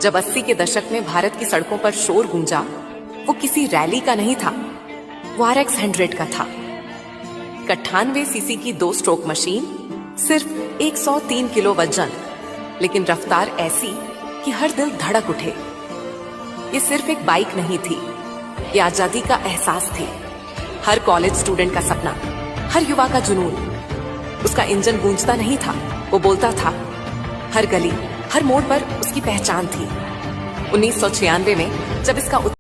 जब 80 के दशक में भारत की सड़कों पर शोर गूंजा, वो किसी रैली का नहीं था, वो RX 100 का था। 98 सीसी की 2 स्ट्रोक मशीन, सिर्फ 103 किलो वजन, लेकिन रफ्तार ऐसी कि हर दिल धड़क उठे। ये सिर्फ एक बाइक नहीं थी, ये आजादी का एहसास थी। हर कॉलेज स्टूडेंट का सपना, हर युवा का जुनून। उसका इंजन गूंजता नहीं था, वो बोलता था। हर गली, हर मोड़ पर उसकी पहचान थी। 1996 में जब इसका